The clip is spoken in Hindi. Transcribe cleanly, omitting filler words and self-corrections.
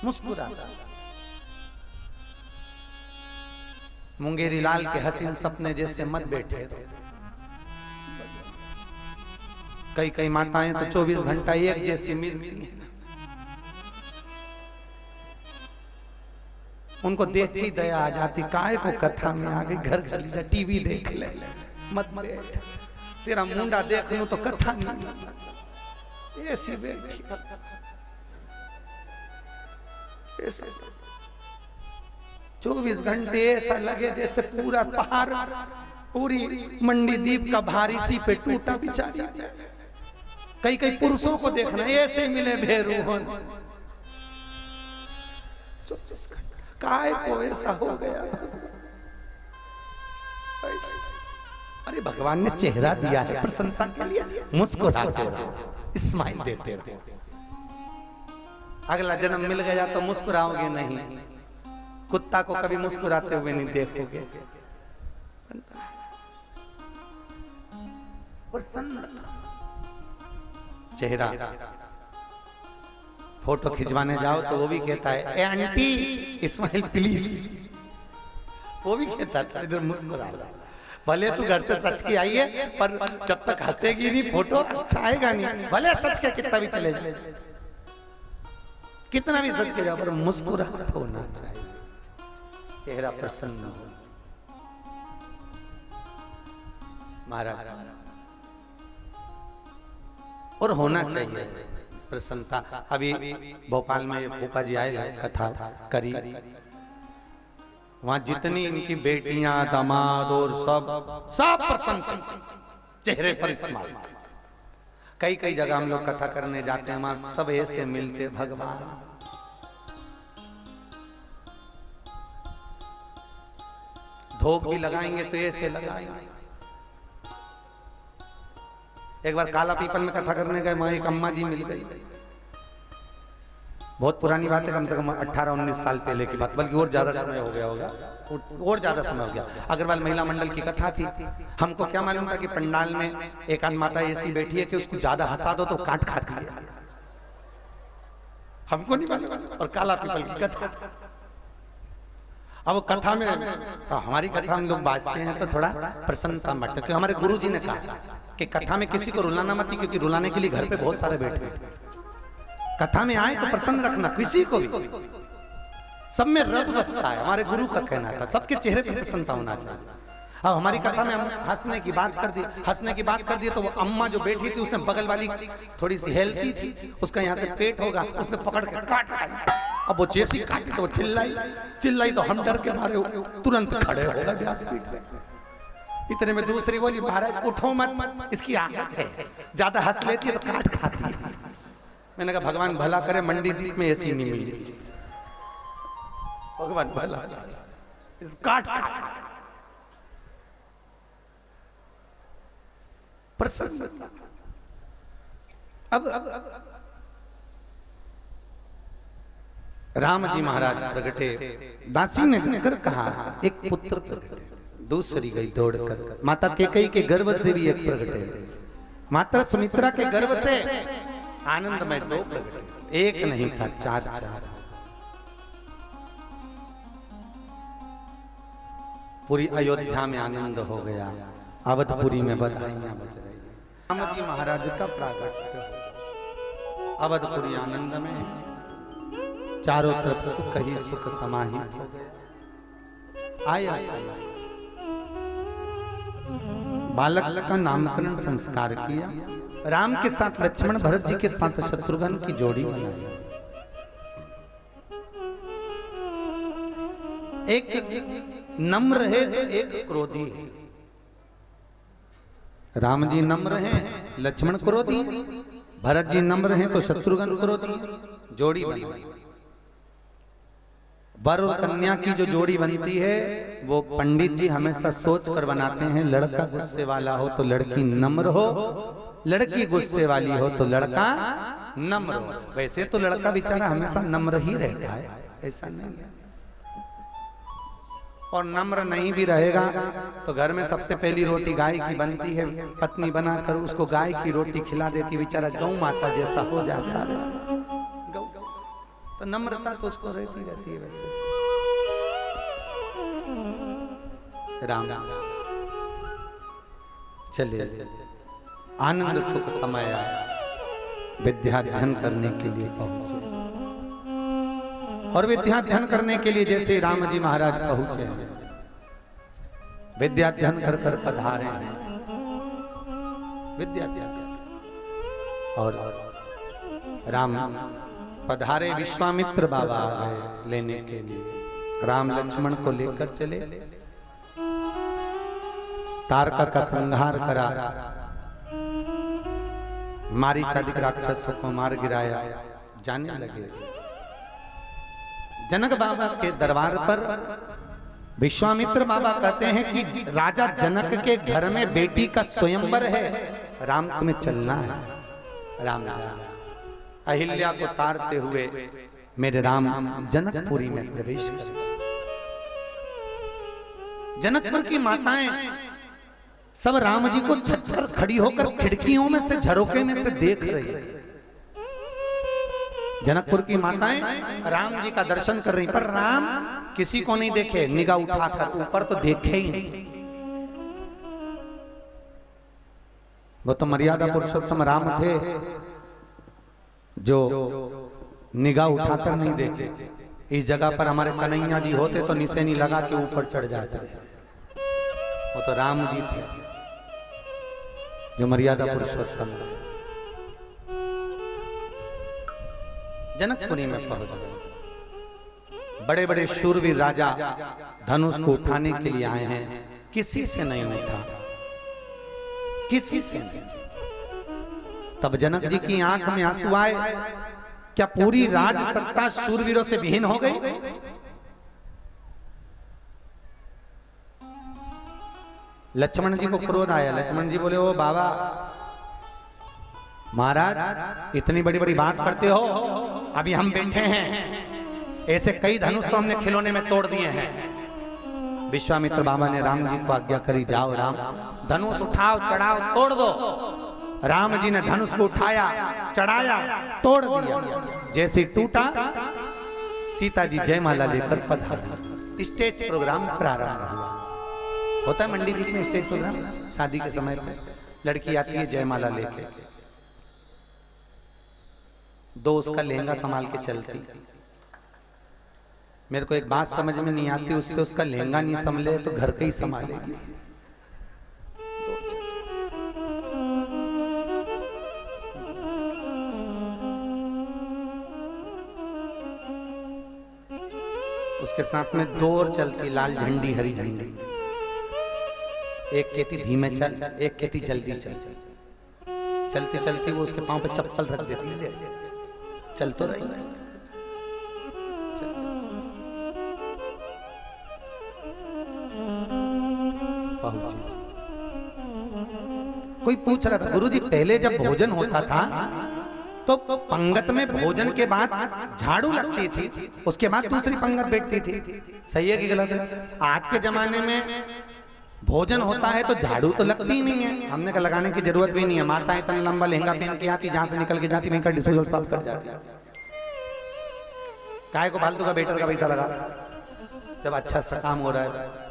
मुस्कुराता। मुंगेरी लाल के हसीन सपने जैसे मत बैठे। कई कई माताएं तो 24 घंटा एक जैसी मिलती हैं, उनको देख के दया आ जाती। काय को कथा में आ गई, घर चली जा, टीवी देख ले, मत बैठ, तेरा मुंडा देख लूं तो कथा नहीं। ऐसी बैठी 24 घंटे ऐसा लगे जैसे पूरा पहाड़, पूरी मंडी द्वीप का भार इसी पे टूटा बिचारी। कई कई पुरुषों को देखना ऐसे मिले भेरूहन, काय को ऐसा हो गया। अरे भगवान ने चेहरा दिया है प्रशंसा के लिए, मुस्कुराते रहो, स्माइल देते रहो। अगला जन्म मिल गया तो मुस्कुराओगे नहीं, कुत्ता को कभी मुस्कुराते हुए नहीं देखोगे। प्रसन्नता चेहरा। फोटो खिंचवाने जाओ तो वो भी कहता है ए आंटी स्माइल प्लीज, वो भी कहता था इधर मुस्कुरा लो। भले तू घर से सच के आई है, पर जब तक हंसेगी नहीं फोटो अच्छा आएगा नहीं। भले सच के कितना भी चले जाए, कितना भी सच के जाओ, पर मुस्कुराहट होना चाहिए, चेहरा प्रसन्न हो। महाराज और होना चाहिए प्रसन्नता। अभी भोपाल में फूफा जी आए, कथा करी, वहां जितनी इनकी बेटियां दामाद और सब प्रसन्न, चेहरे पर स्माइल। कई कई जगह हम लोग कथा करने जाते हैं, वहां सब ऐसे मिलते भगवान। धोख भी लगाएंगे तो ऐसे लगाएंगे। एक बार काला पीपल में कथा करने गए, वहां एक अम्मा जी मिल गई। बहुत पुरानी बात है, कम से कम 18-19 साल पहले की बात, बल्कि और ज्यादा समय हो गया होगा, और ज्यादा समय हो गया। अग्रवाल महिला मंडल की कथा थी। हमको क्या मालूम था कि पंडाल में एक आध माता ऐसी बैठी है कि उसको ज्यादा हंसा दो तो काट खाती है, हमको नहीं मालूम। और काला पीपल की कथा, अब कथा में हमारी कथा हम लोग बाजते हैं तो थोड़ा प्रसन्नता मत, क्योंकि हमारे गुरुजी ने कहा कि कथा में किसी को रुलाना मत, क्योंकि रुलाने के लिए घर पे बहुत सारे बैठे हैं। कथा में आए तो प्रसन्न रखना किसी को भी, सब में रब बसता है, हमारे गुरु का कहना था। सबके चेहरे पर प्रसन्नता होना चाहिए। अब हमारी कथा में हम हंसने की बात कर दी, तो वो अम्मा जो बैठी थी उसने बगल वाली थोड़ी सी हेल्थी थी, उसका यहाँ से पेट होगा, उसने पकड़ के काट खाया। अब वो जैसी काटी तो वो चिल्लाई तो हम डर के मारे तुरंत खड़े हो गए व्यासपीठ पे। इतने में दूसरी बोली, महाराज उठो मत, इसकी आदत है, ज्यादा हंस लेती है तो काट खाती है। मैंने कहा भगवान भला करे, मंडी द्वीप में ऐसी नहीं मिली, भगवान भला काट प्रसन्न। अब राम जी महाराज प्रगटे, दासी ने जाकर कहा एक पुत्र प्रगटे, दूसरी गई दौड़कर, माता कैकेयी के गर्भ से भी एक प्रगटे, माता सुमित्रा के गर्भ से आनंद में 2 प्रगटे, एक नहीं था 4। पूरी अयोध्या में आनंद हो गया, अवधपुरी में बधाइयां बज रही। राम जी महाराज का प्रागट्य, अवधपुरी आनंद में, चारों तरफ सुख ही सुख समाहित हो गया। आया समय, बालक का नामकरण संस्कार किया, राम के साथ लक्ष्मण, भरत जी के साथ शत्रुघ्न की जोड़ी बनाई। एक नम्र है तो एक क्रोधी है। राम जी नम्र हैं, लक्ष्मण क्रोधी, भरत जी नम्र हैं तो शत्रुघ्न क्रोधी, जोड़ी बनाई। वर और कन्या की जो जोड़ी बनती है वो पंडित जी हमेशा सोच कर बनाते हैं। लड़का गुस्से वाला हो तो लड़की नम्र हो, लड़की गुस्से वाली हो तो लड़का नम्र हो। वैसे तो लड़का बेचारा हमेशा नम्र ही रहता है, ऐसा नहीं है। और नम्र नहीं भी रहेगा तो घर में सबसे पहली रोटी गाय की बनती है, पत्नी बनाकर उसको गाय की रोटी खिला देती, बेचारा गौ माता जैसा हो जाता है। तो नम्रता तो उसको रहती रहती है वैसे। राम चलिए आनंद सुख समय आया, विद्या ध्यान करने के लिए पहुंचे। और विद्या ध्यान करने के लिए जैसे राम जी महाराज पहुंचे हैं, विद्या ध्यान कर कर पधारे हैं, विद्या ध्यान। और राम पधारे, विश्वामित्र बाबा आ गए लेने के लिए। राम लक्ष्मण को लेकर चले, तारका का संहार करा, मारीचादिक राक्षसों को मार गिराया, जाने लगे। जनक बाबा के दरबार पर विश्वामित्र बाबा कहते हैं कि राजा जनक के घर में बेटी का स्वयंवर है, राम तुम्हें चलना है। राम जा अहिल्या को तारते हुए मेरे राम जनकपुरी में प्रवेश कर। जनकपुर की माताएं सब राम जी को छत पर खड़ी होकर खिड़कियों में से, झरोके में से देख रही है। जनकपुर की माताएं राम जी का दर्शन कर रही, पर राम किसी को नहीं देखे, निगाह उठाकर ऊपर तो देखे ही नहीं। वो तो मर्यादा पुरुषोत्तम राम थे जो निगाह उठाकर नहीं देखे। इस जगह पर हमारे कन्हैया जी होते तो निशानी लगा के ऊपर चढ़ जाते। वो तो राम जी थे जो मर्यादा पुरुषोत्तम थे। जनकपुरी में पहुंच गए। बड़े बड़े शूरवीर राजा धनुष को उठाने के लिए आए हैं, किसी से नहीं उठा, किसी से नहीं। तब जनक जी की आंख में आंसू आए। क्या पूरी राज सत्ता शूरवीरों से विहीन हो गई? लक्ष्मण जी को क्रोध आया। लक्ष्मण जी बोले, ओ बाबा महाराज इतनी बड़ी बड़ी बात करते हो, अभी हम बैठे हैं, ऐसे कई धनुष तो हमने खिलौने में तोड़ दिए हैं। विश्वामित्र बाबा ने राम जी को आज्ञा करी, जाओ राम धनुष उठाओ, चढ़ाओ, तोड़ दो। राम जी ने धनुष को उठाया, चढ़ाया, तोड़ दिया। जैसे टूटा, सीता जी जयमाला लेकर पधारी। स्टेज प्रोग्राम प्रारंभ हुआ। होता है मंडी में स्टेज प्रोग्राम, शादी के समय पे लड़की आती है जयमाला लेके, दो उसका लहंगा संभाल के चलती। मेरे को एक बात समझ में नहीं आती, उससे उसका लहंगा नहीं संभले तो घर का ही संभालेगी। उसके साथ में दो और चलती, लाल झंडी हरी झंडी। एक कहती धीमे चल, एक कहती जल्दी चल। चलती चलती वो उसके पांव पे चप्पल रख देती है, चल तो रही है। कोई पूछ रहा था, गुरुजी पहले जब भोजन होता था तो पंगत में भोजन के बाद झाड़ू लगती थी, उसके बाद दूसरी पंगत बैठती थी। सही है कि गलत है? आज के जमाने में भोजन होता है तो झाड़ू तो लगती ही नहीं है। हमने का लगाने की जरूरत भी नहीं है। माता इतना लंबा लहंगा पहन के आती, जहां से निकल के जाती वहीं का डिस्पोजल साफ कर जाती। काय को फालतू का वेटर का पैसा लगा, जब अच्छा सा काम हो रहा है।